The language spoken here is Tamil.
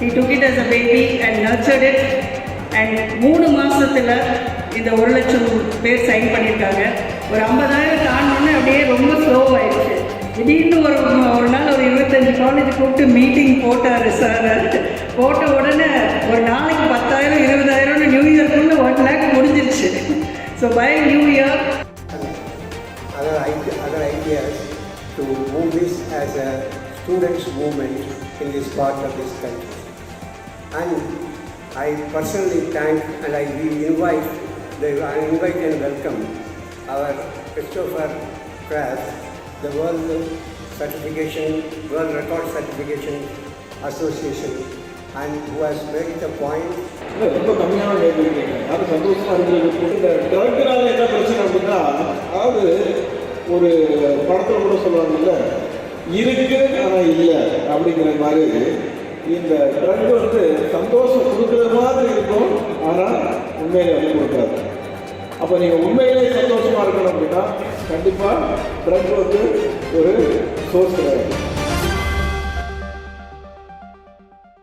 He took it as a baby and nurtured it. And 3 மாதத்தில் இந்த 1 லட்சம் பேர் சைன் பண்ணியிருக்காங்க. ஒரு 50,000 தாண்டோன்னே அப்படியே ரொம்ப ஸ்லோ ஆயிடுச்சு. திடீர்னு ஒரு நாள் ஒரு 25 காலேஜ் கூப்பிட்டு மீட்டிங் போட்டார் சார். போட்ட உடனே ஒரு நாளைக்கு 10,000 20,000 நியூ இயர்க்குள்ளே 1 lakh முடிஞ்சிருச்சு. So by new year other ideas to move this as a students' movement in this part of this country. And I personally thank and I will invite and welcome our Christopher Kraft, the World Record Certification Association, and who has made the point. ரொம்ப கம்மியான கேட்குறீங்க. அது சந்தோஷமாக இருக்கிறது. இந்த ட்ரக்னால என்ன பிரச்சனை அப்படின்னா, அதாவது ஒரு படத்தில் கூட சொல்லுவாங்கல்ல, இருக்கு ஆனால் இல்லை அப்படிங்கிற மாதிரி இந்த ட்ரக் வந்து சந்தோஷம் கொடுக்குற மாதிரி இருக்கும், ஆனால் உண்மையிலே வந்து கொடுக்காது. அப்போ நீங்கள் உண்மையிலே சந்தோஷமாக இருக்கணும் அப்படின்னா கண்டிப்பாக ட்ரக் வந்து ஒரு சோர்ஸ் கிடையாது.